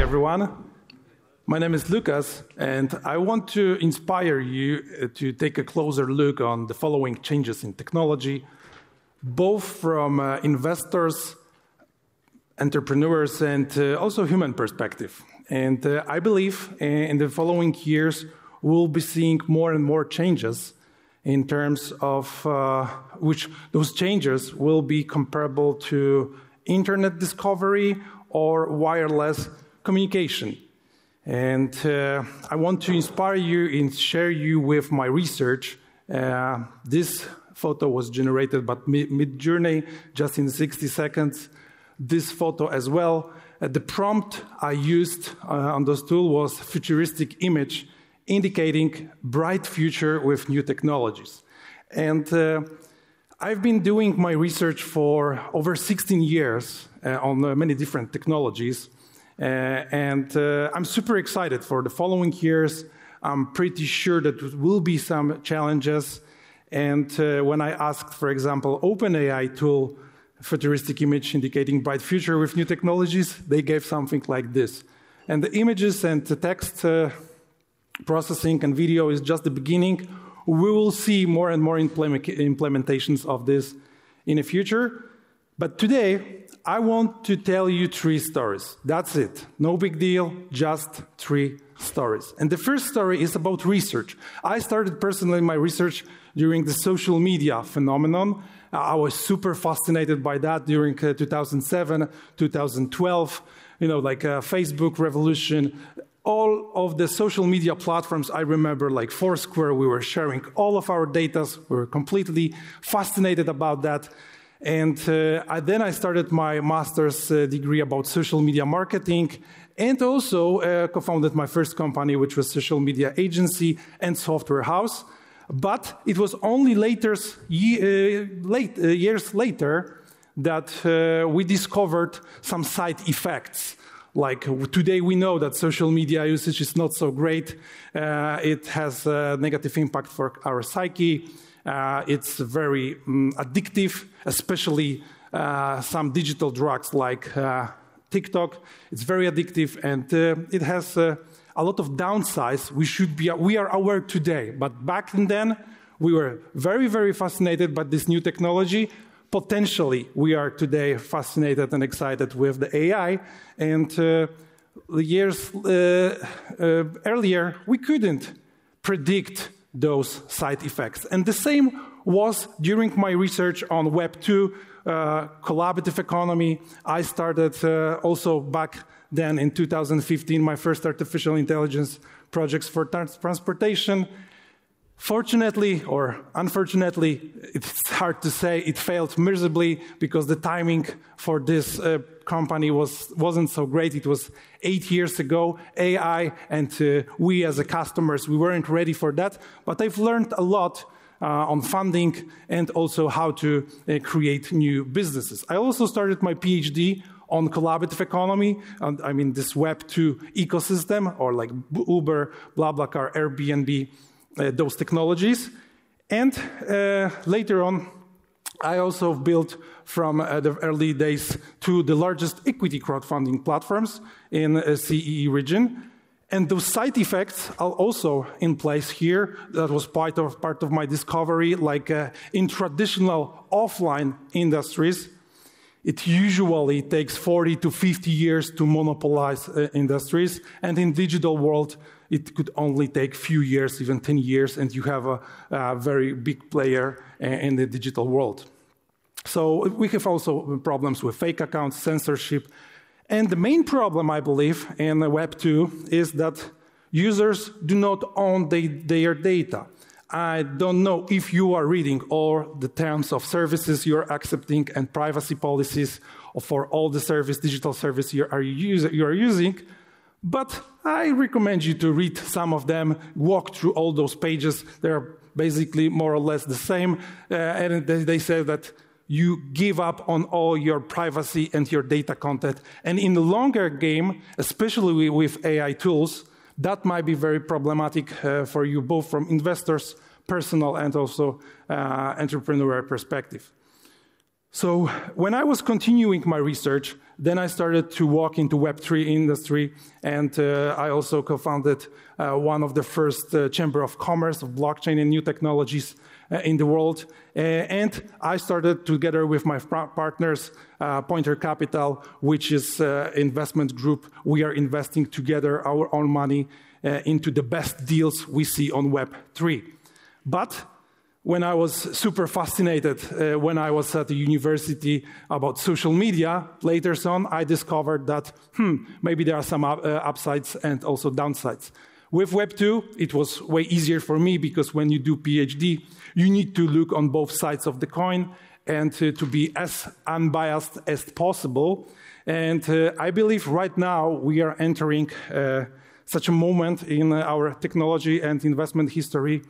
everyone. My name is Lukas, and I want to inspire you to take a closer look on the following changes in technology, both from investors, entrepreneurs, and also human perspective. And I believe in the following years, we'll be seeing more and more changes in terms of which those changes will be comparable to internet discovery or wireless communication. And I want to inspire you and share you with my research. This photo was generated by Mid-Journey just in 60 seconds. This photo as well. The prompt I used on this tool was futuristic image indicating bright future with new technologies. And I've been doing my research for over 16 years on many different technologies. And I'm super excited for the following years. I'm pretty sure that there will be some challenges. And when I asked, for example, OpenAI tool, futuristic image indicating bright future with new technologies, they gave something like this. And the images and the text processing and video is just the beginning. We will see more and more implementations of this in the future. But today, I want to tell you 3 stories. That's it. No big deal, just 3 stories. And the first story is about research. I started personally my research during the social media phenomenon. I was super fascinated by that during 2007, 2012, like Facebook revolution. All of the social media platforms, I remember, like Foursquare, we were sharing all of our data. We were completely fascinated about that. And then I started my master's degree about social media marketing and also co-founded my first company, which was social media agency and software house. But it was only years later that we discovered some side effects. Like today we know that social media usage is not so great. It has a negative impact for our psyche. It's very addictive, especially some digital drugs like TikTok. It's very addictive, and it has a lot of downsides. We are aware today, but back then we were very, very fascinated by this new technology. Potentially, we are today fascinated and excited with the AI, and years earlier we couldn't predict those side effects. And the same was during my research on web2, collaborative economy. I started also back then in 2015 my first artificial intelligence projects for transportation. Fortunately or unfortunately, it's hard to say, it failed miserably because the timing for this company wasn't so great. It was 8 years ago, AI, and we as customers, we weren't ready for that. But I've learned a lot on funding and also how to create new businesses. I also started my PhD on collaborative economy, this Web2 ecosystem, or like Uber, BlaBlaCar, Airbnb, those technologies. And later on, I also built from the early days to the largest equity crowdfunding platforms in the CEE region. And those side effects are also in place here. That was part of my discovery, like in traditional offline industries, it usually takes 40 to 50 years to monopolize industries. And in digital world, it could only take few years, even 10 years, and you have a very big player in the digital world. So we have also problems with fake accounts, censorship. And the main problem, I believe, in Web2 is that users do not own their data. I don't know if you are reading all the terms of services you're accepting and privacy policies for all the digital service you are using, but I recommend you to read some of them, walk through all those pages. They're basically more or less the same, and they say that you give up on all your privacy and your data content. And in the longer game, especially with AI tools, that might be very problematic for you, both from investors, personal, and also entrepreneurial perspective. So when I was continuing my research, then I started to walk into Web3 industry, and I also co-founded one of the first chamber of commerce of blockchain and new technologies in the world. And I started together with my partners, Pointer Capital, which is an investment group. We are investing together our own money into the best deals we see on Web3. But when I was super fascinated when I was at the university about social media, later on I discovered that maybe there are some upsides and also downsides. With Web2, it was way easier for me because when you do PhD, you need to look on both sides of the coin and to be as unbiased as possible. And I believe right now we are entering such a moment in our technology and investment history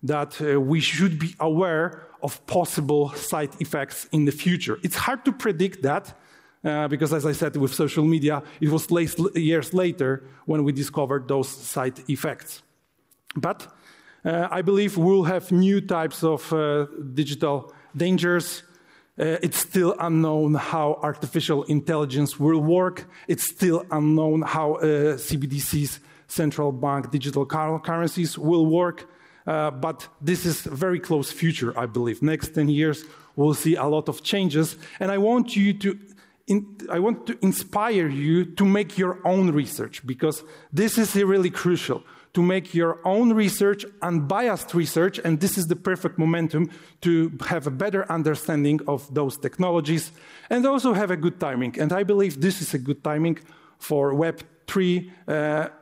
that we should be aware of possible side effects in the future. It's hard to predict that because, as I said, with social media, it was years later when we discovered those side effects. But I believe we'll have new types of digital dangers. It's still unknown how artificial intelligence will work. It's still unknown how CBDCs, central bank digital currencies, will work. But this is a very close future, I believe. Next 10 years, we'll see a lot of changes. And I want to inspire you to make your own research, because this is really crucial, to make your own research, unbiased research, and this is the perfect momentum to have a better understanding of those technologies and also have a good timing. And I believe this is a good timing for Web3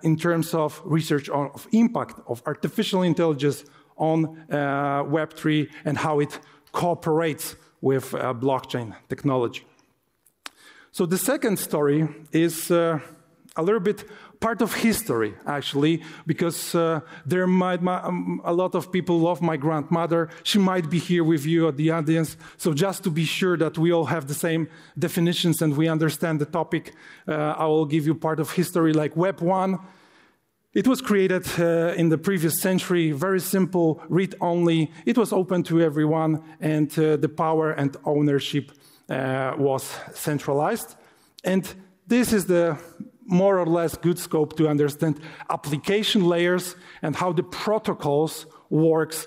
in terms of research of impact of artificial intelligence on Web3 and how it cooperates with blockchain technology. So the second story is a little bit part of history, actually, because there might a lot of people love my grandmother. She might be here with you at the audience. So just to be sure that we all have the same definitions and we understand the topic, I will give you part of history like Web 1. It was created in the previous century, very simple, read-only. It was open to everyone, and the power and ownership was centralized. And this is the more or less good scope to understand application layers and how the protocols works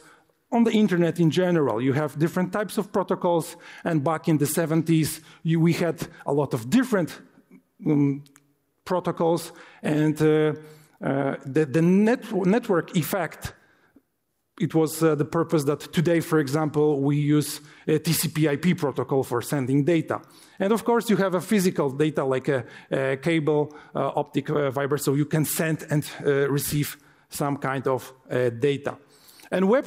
on the internet in general. You have different types of protocols, and back in the 70s, we had a lot of different protocols, and the network effect, it was the purpose that today, for example, we use a TCP/IP protocol for sending data. And of course, you have a physical data like a cable, optic fiber, so you can send and receive some kind of data. And Web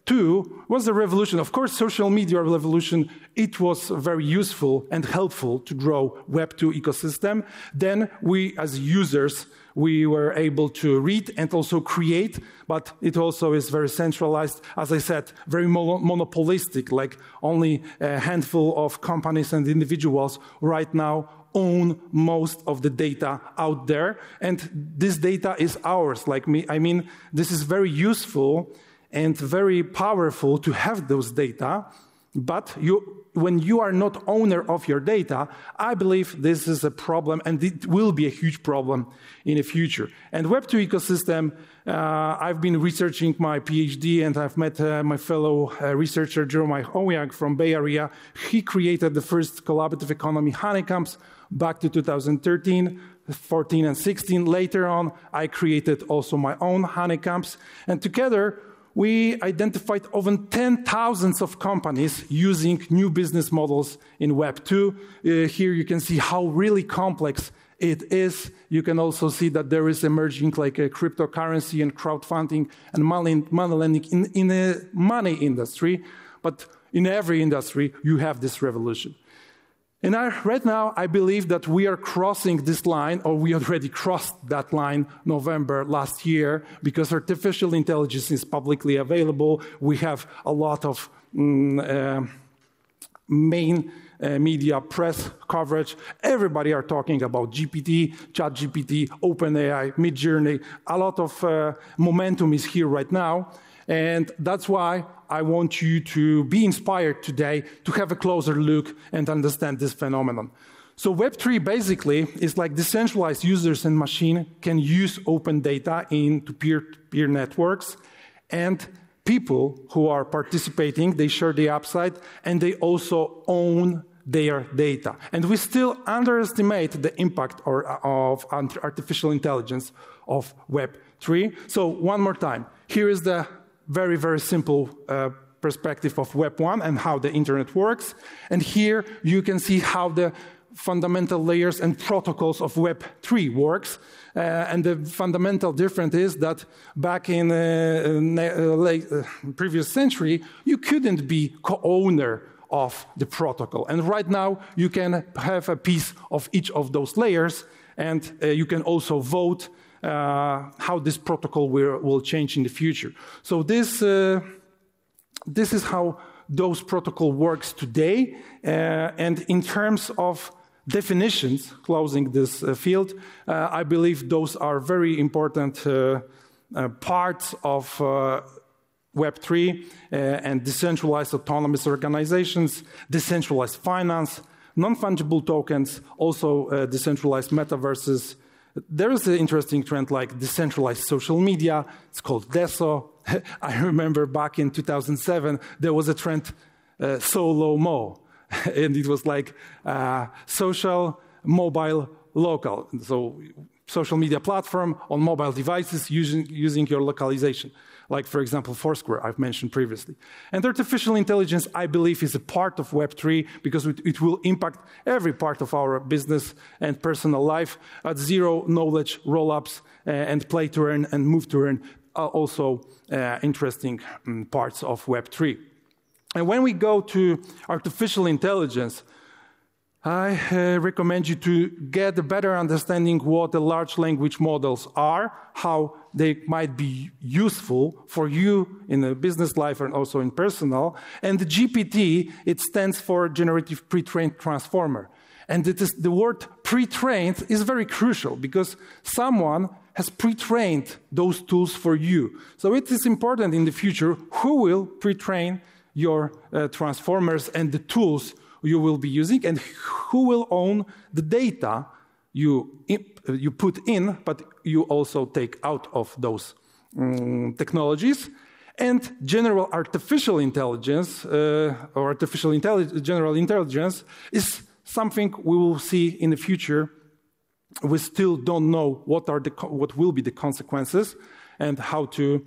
2 was a revolution. Of course, social media revolution, it was very useful and helpful to grow Web 2 ecosystem. Then we, as users, we were able to read and also create, but it also is very centralized, as I said, very monopolistic, like only a handful of companies and individuals right now own most of the data out there, and this data is ours. I mean, this is very useful and very powerful to have those data, but when you are not owner of your data, I believe this is a problem, and it will be a huge problem in the future. And Web2 ecosystem, I've been researching my PhD, and I've met my fellow researcher, Jeremiah Owyang from Bay Area. He created the first collaborative economy honeycombs back to 2013, 14, and 16. Later on, I created also my own honeycombs, and together, we identified over 10,000 of companies using new business models in Web 2. Here you can see how really complex it is. You can also see that there is emerging like a cryptocurrency and crowdfunding and money lending in the money industry. But in every industry, you have this revolution. And right now, I believe that we are crossing this line, or we already crossed that line November last year, because artificial intelligence is publicly available. We have a lot of main media press coverage. Everybody are talking about GPT, ChatGPT, OpenAI, Midjourney. A lot of momentum is here right now. And that's why I want you to be inspired today to have a closer look and understand this phenomenon. So Web3 basically is like decentralized users and machine can use open data into peer-to-peer networks, and people who are participating, they share the upside, and they also own their data. And we still underestimate the impact of artificial intelligence of Web3. So one more time, here is the very, very simple perspective of Web 1 and how the internet works. And here you can see how the fundamental layers and protocols of Web 3 works. And the fundamental difference is that back in the previous century, you couldn't be co-owner of the protocol. And right now, you can have a piece of each of those layers, and you can also vote how this protocol will change in the future. So this is how those protocol works today. And in terms of definitions, closing this field, I believe those are very important parts of Web3 and decentralized autonomous organizations, decentralized finance, non-fungible tokens, also decentralized metaverses. There is an interesting trend like decentralized social media. It's called DESO. I remember back in 2007, there was a trend, SOLO-MO. And it was like social, mobile, local. So social media platform on mobile devices using your localization. Like, for example, Foursquare, I've mentioned previously. And artificial intelligence, I believe, is a part of Web3 because it will impact every part of our business and personal life. At zero knowledge, roll-ups, and play to earn and move to earn are also interesting parts of Web3. And when we go to artificial intelligence, I recommend you to get a better understanding what the large language models are, how they might be useful for you in a business life and also in personal. And the GPT, it stands for Generative Pre-trained Transformer. And the word pre-trained is very crucial because someone has pre-trained those tools for you. So it is important in the future who will pre-train your transformers and the tools you will be using, and who will own the data you put in, but you also take out of those technologies. And general artificial intelligence, or general intelligence, is something we will see in the future. We still don't know what will be the consequences and how to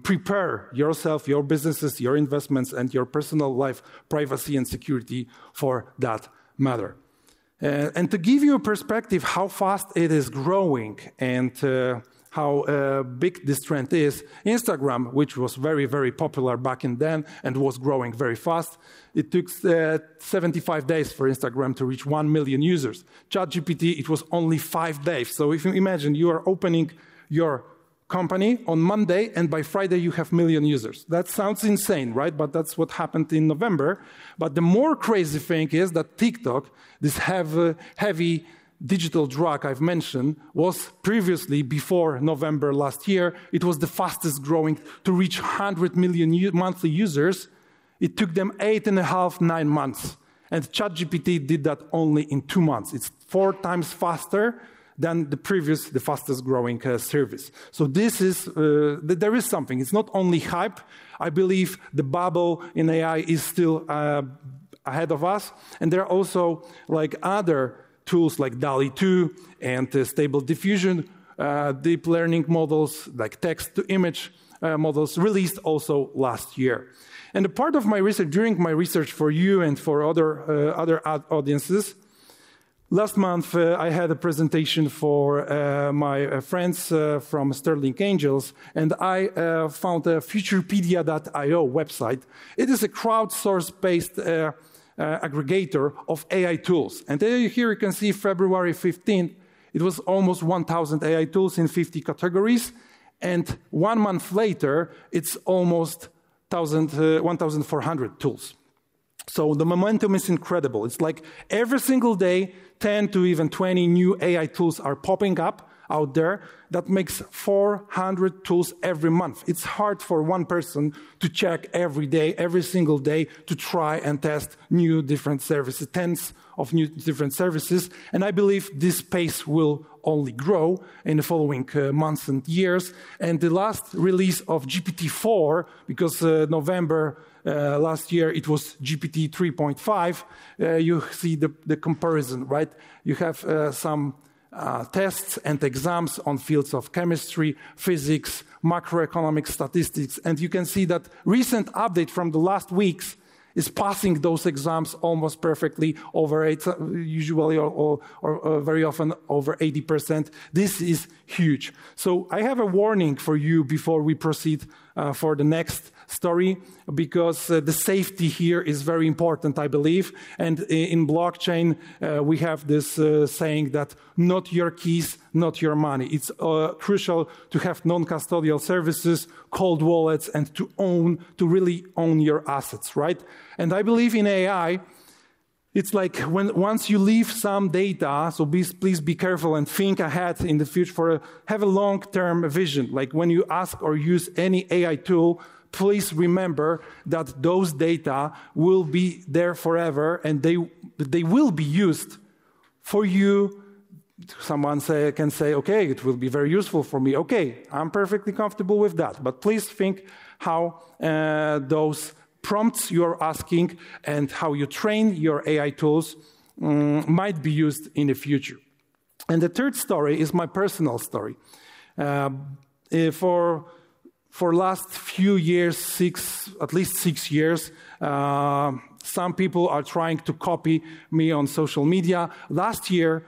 prepare yourself, your businesses, your investments, and your personal life, privacy and security for that matter. And to give you a perspective how fast it is growing and how big this trend is, Instagram, which was very, very popular back in then and was growing very fast, it took 75 days for Instagram to reach 1 million users. ChatGPT, it was only 5 days. So if you imagine you are opening your company on Monday, and by Friday you have 1 million users. That sounds insane, right? But that's what happened in November. But the more crazy thing is that TikTok, this heavy digital drug I've mentioned, was previously, before November last year, it was the fastest growing to reach 100 million monthly users. It took them 8.5, 9 months. And ChatGPT did that only in 2 months. It's 4 times faster than the fastest growing service. So this is, there is something. It's not only hype. I believe the bubble in AI is still ahead of us. And there are also like other tools like DALL-E 2 and Stable Diffusion, deep learning models like text-to-image models released also last year. And a part of my research, during my research for you and for other audiences, last month, I had a presentation for my friends from Sterling Angels, and I found a Futurepedia.io website. It is a crowdsource-based aggregator of AI tools. And here you can see February 15th, it was almost 1,000 AI tools in 50 categories. And 1 month later, it's almost 1,400 tools. So the momentum is incredible. It's like every single day, 10 to even 20 new AI tools are popping up. out there that makes 400 tools every month. It's hard for one person to check every day, every single day, to try and test new different services, tens of new different services. And I believe this pace will only grow in the following months and years. And the last release of GPT-4, because November last year it was GPT 3.5, you see the comparison, right? You have some tests and exams on fields of chemistry, physics, macroeconomic statistics, and you can see that recent update from the last weeks is passing those exams almost perfectly, usually or very often over 80%. This is huge. So I have a warning for you before we proceed for the next story, because the safety here is very important, I believe. And in blockchain, we have this saying that not your keys, not your money. It's crucial to have non-custodial services, cold wallets, and to really own your assets, right? And I believe in AI, it's like once you leave some data, so please be careful and think ahead in the future, have a long-term vision. Like when you ask or use any AI tool, please remember that those data will be there forever and they will be used for you. Someone can say, okay, it will be very useful for me. Okay, I'm perfectly comfortable with that. But please think how those prompts you're asking and how you train your AI tools might be used in the future. And the third story is my personal story. For last few years, at least 6 years, some people are trying to copy me on social media. Last year,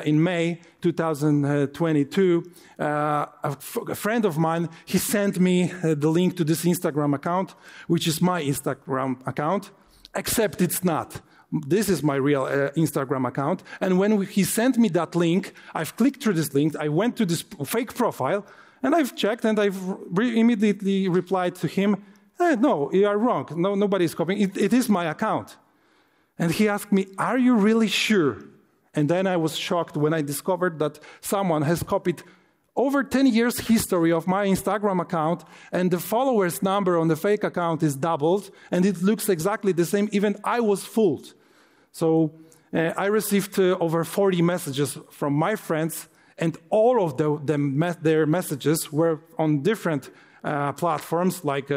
in May 2022, a friend of mine, he sent me the link to this Instagram account, which is my Instagram account, except it's not. This is my real Instagram account. And when he sent me that link, I've clicked through this link, I went to this fake profile, and I've checked, and I've immediately replied to him, no, you are wrong. No, nobody is copying. It is my account. And he asked me, are you really sure? And then I was shocked when I discovered that someone has copied over 10 years history of my Instagram account, and the followers number on the fake account is doubled, and it looks exactly the same. Even I was fooled. So I received over 40 messages from my friends, and all of their messages were on different platforms like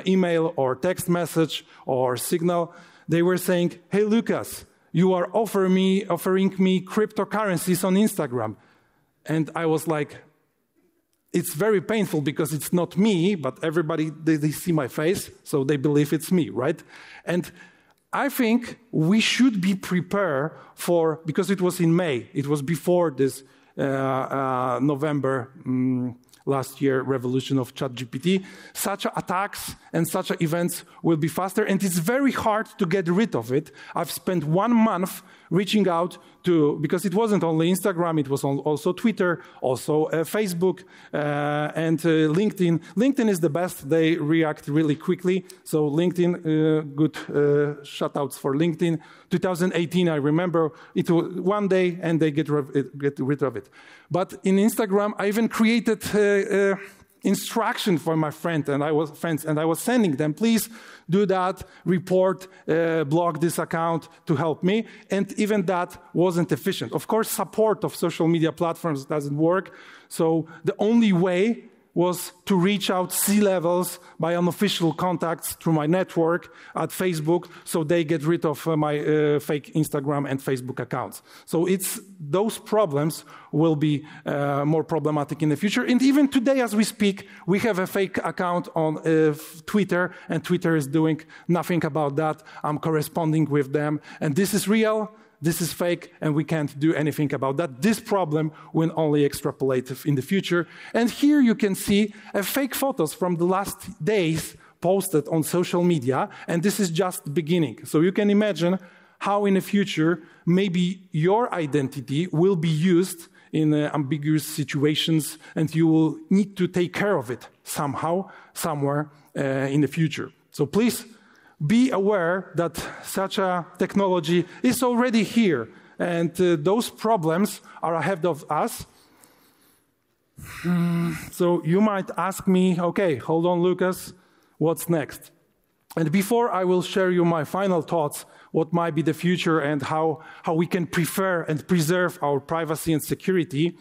email or text message or Signal. They were saying, hey, Lukas, you are offering me cryptocurrencies on Instagram. And I was like, it's very painful because it's not me, but everybody, they see my face, so they believe it's me, right? And I think we should be prepared because it was in May, it was before this November last year revolution of ChatGPT. Such attacks and such events will be faster, and it's very hard to get rid of it. I've spent 1 month reaching out because it wasn't only Instagram, it was also Twitter, also Facebook, and LinkedIn. LinkedIn is the best. They react really quickly. So LinkedIn, good shout-outs for LinkedIn. 2018, I remember, it was 1 day and they get rid of it. But in Instagram, I even created instruction for my friends, and I was sending them, please do that, report, block this account to help me. And even that wasn't efficient. Of course, support of social media platforms doesn't work. So the only way was to reach out C-levels by unofficial contacts through my network at Facebook, so they get rid of my fake Instagram and Facebook accounts. So those problems will be more problematic in the future. And even today, as we speak, we have a fake account on Twitter, and Twitter is doing nothing about that. I'm corresponding with them, and this is real. This is fake, and we can't do anything about that. This problem will only extrapolate in the future. And here you can see fake photos from the last days posted on social media, and this is just the beginning. So you can imagine how in the future maybe your identity will be used in ambiguous situations, and you will need to take care of it somehow, somewhere in the future. So please, be aware that such a technology is already here, and those problems are ahead of us. So you might ask me, okay, hold on, Lukas, what's next? And before I will share you my final thoughts, what might be the future and how we can prefer and preserve our privacy and security,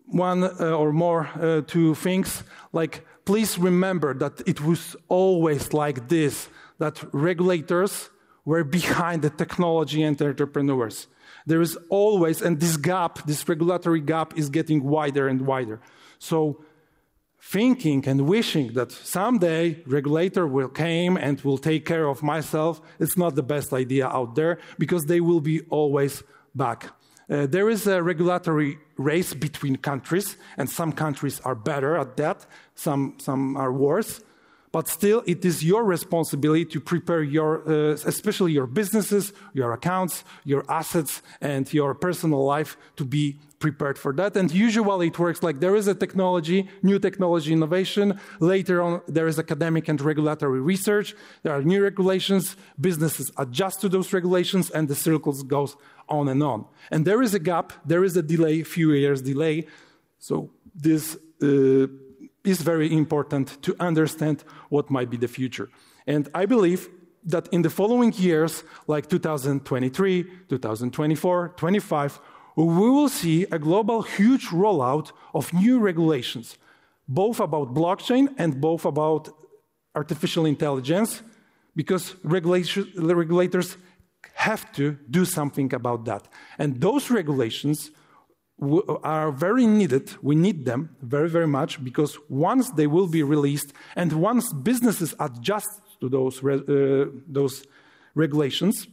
one or more two things, like please remember that it was always like this, that regulators were behind the technology and entrepreneurs. There is always, and this gap, this regulatory gap is getting wider and wider. So thinking and wishing that someday regulator will come and will take care of myself, it's not the best idea out there because they will be always back. There is a regulatory race between countries, and some countries are better at that, some are worse. But still, it is your responsibility to prepare your, especially your businesses, your accounts, your assets, and your personal life to be prepared for that. And usually it works like there is a technology, new technology innovation. Later on, there is academic and regulatory research. There are new regulations. Businesses adjust to those regulations, and the circles goes on and on. And there is a gap. There is a delay, few years delay. So this is very important to understand what might be the future. And I believe that in the following years, like 2023, 2024, 25, we will see a global huge rollout of new regulations, both about blockchain and both about artificial intelligence, because regulators have to do something about that. And those regulations are very needed. We need them very, very much, because once they will be released and once businesses adjust to those regulations,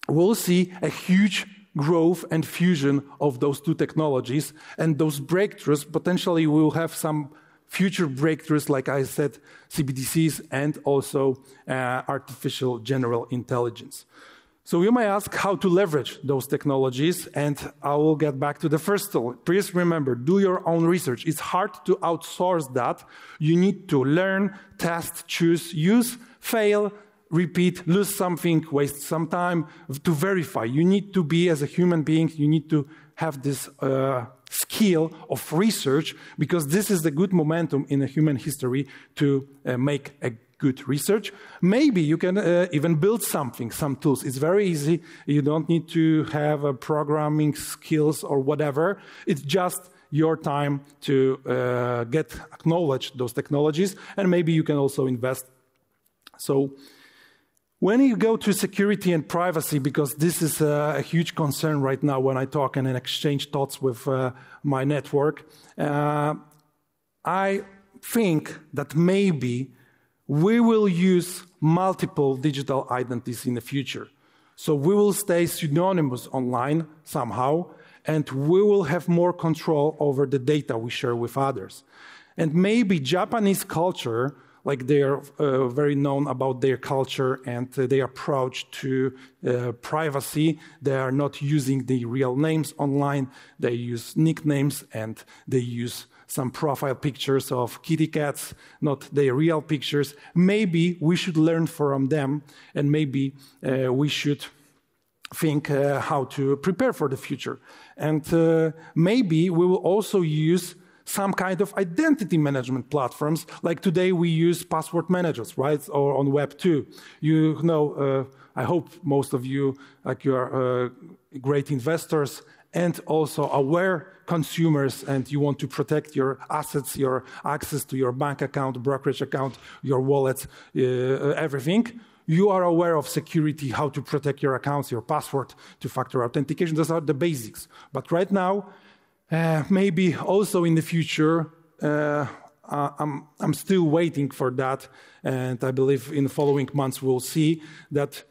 we'll see a huge growth and fusion of those two technologies, and those breakthroughs, potentially we will have some future breakthroughs, like I said, CBDCs and also artificial general intelligence. So you may ask how to leverage those technologies, and I will get back to the first tool. Please remember, do your own research. It's hard to outsource that. You need to learn, test, choose, use, fail, repeat, lose something, waste some time to verify. You need to be, as a human being, you need to have this skill of research, because this is the good momentum in the human history to make a good research. Maybe you can even build something, some tools. It's very easy. You don't need to have programming skills or whatever. It's just your time to get acknowledged those technologies, and maybe you can also invest. So when you go to security and privacy, because this is a huge concern right now when I talk and exchange thoughts with my network, I think that maybe we will use multiple digital identities in the future. So we will stay pseudonymous online somehow, and we will have more control over the data we share with others. And maybe Japanese culture, like they are very known about their culture and their approach to privacy, they are not using the real names online, they use nicknames, and they use some profile pictures of kitty cats, not their real pictures. Maybe we should learn from them, and maybe we should think how to prepare for the future. And maybe we will also use some kind of identity management platforms, like today we use password managers, right? Or on web2. You know, I hope most of you, like you are great investors and also aware consumers, and you want to protect your assets, your access to your bank account, brokerage account, your wallets, everything. You are aware of security, how to protect your accounts, your password, two-factor authentication. Those are the basics. But right now, maybe also in the future, I'm still waiting for that, and I believe in the following months we'll see that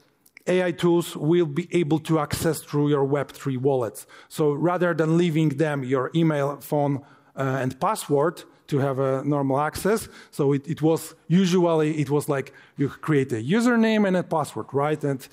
AI tools will be able to access through your Web3 wallets. So rather than leaving them your email, phone, and password to have a normal access, so it was like you create a username and a password, right? And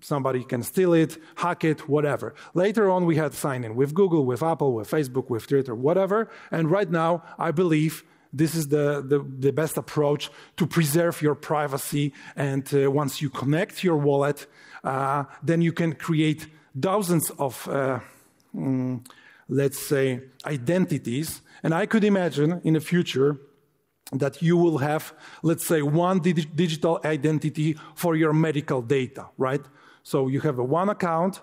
somebody can steal it, hack it, whatever. Later on, we had sign-in with Google, with Apple, with Facebook, with Twitter, whatever. And right now, I believe this is the best approach to preserve your privacy. And once you connect your wallet, then you can create dozens of let's say, identities. And I could imagine in the future that you will have, let's say, one digital identity for your medical data, right? So you have one account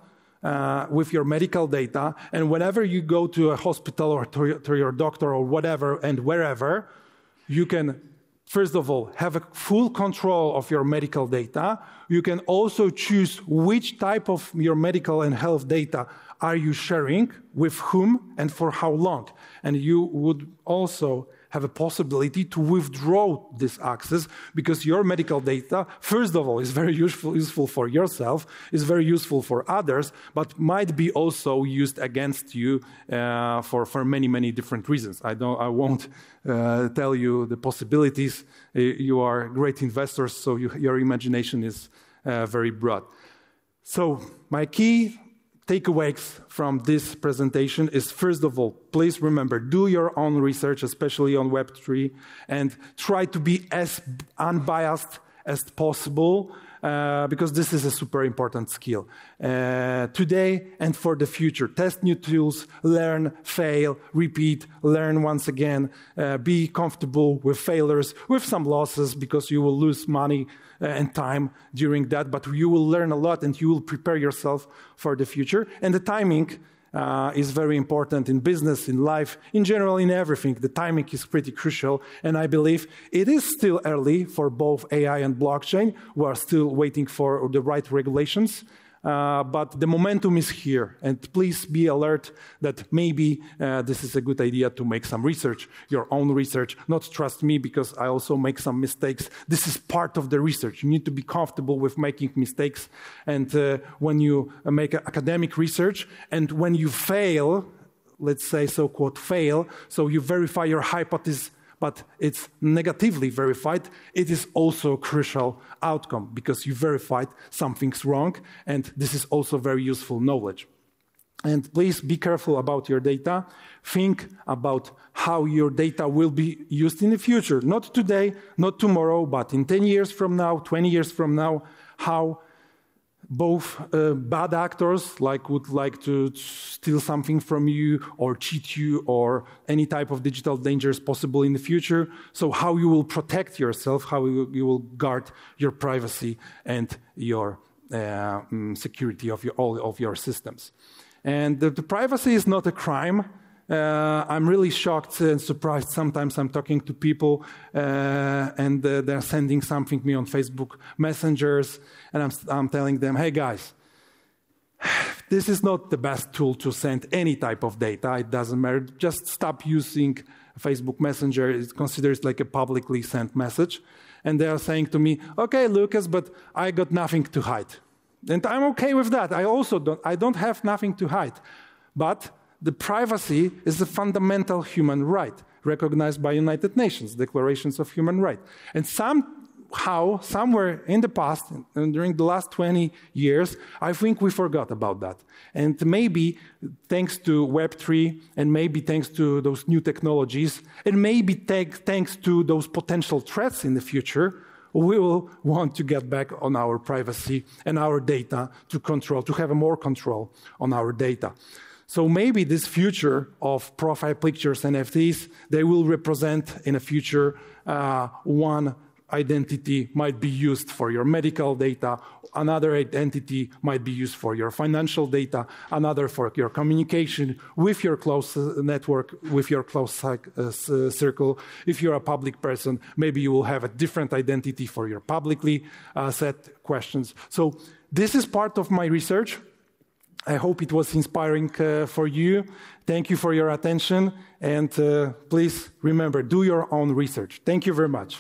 with your medical data, and whenever you go to a hospital or to your doctor or whatever and wherever, you can, first of all, have a full control of your medical data. You can also choose which type of your medical and health data are you sharing, with whom, and for how long. And you would also have a possibility to withdraw this access, because your medical data, first of all, is very useful for yourself, is very useful for others, but might be also used against you for many, many different reasons. I won't tell you the possibilities. You are great investors, so your imagination is very broad. So my key takeaways from this presentation is, first of all, please remember, do your own research, especially on Web3, and try to be as unbiased as possible, because this is a super important skill. Today and for the future, test new tools, learn, fail, repeat, learn once again, be comfortable with failures, with some losses, because you will lose money and time during that, but you will learn a lot and you will prepare yourself for the future. And the timing is very important in business, in life, in general, in everything. The timing is pretty crucial, and I believe it is still early for both AI and blockchain. We are still waiting for the right regulations, but the momentum is here, and please be alert that maybe this is a good idea to make some research, your own research, not trust me because I also make some mistakes. This is part of the research. You need to be comfortable with making mistakes, and when you make academic research and when you fail, let's say so-called fail, so you verify your hypothesis but it's negatively verified, it is also a crucial outcome because you verified something's wrong, and this is also very useful knowledge. And please be careful about your data. Think about how your data will be used in the future. Not today, not tomorrow, but in 10 years from now, 20 years from now, how both bad actors would like to steal something from you or cheat you or any type of digital danger is possible in the future. So how you will protect yourself, how you will guard your privacy and your security of all of your systems. And the privacy is not a crime. I'm really shocked and surprised. Sometimes I'm talking to people and they're sending something to me on Facebook messengers, and I'm telling them, hey guys, this is not the best tool to send any type of data. It doesn't matter. Just stop using Facebook Messenger. It's considered like a publicly sent message. And they are saying to me, okay, Lukas, but I got nothing to hide. And I'm okay with that. I don't have nothing to hide. But the privacy is a fundamental human right, recognized by United Nations, Declarations of Human Rights. And somehow, somewhere in the past, and during the last 20 years, I think we forgot about that. And maybe thanks to Web3, and maybe thanks to those new technologies, and maybe thanks to those potential threats in the future, we will want to get back on our privacy and our data to have more control on our data. So maybe this future of profile pictures, NFTs, they will represent in a future one identity might be used for your medical data, another identity might be used for your financial data, another for your communication with your close network, with your close circle. If you're a public person, maybe you will have a different identity for your publicly set questions. So this is part of my research. I hope it was inspiring for you. Thank you for your attention. And please remember, do your own research. Thank you very much.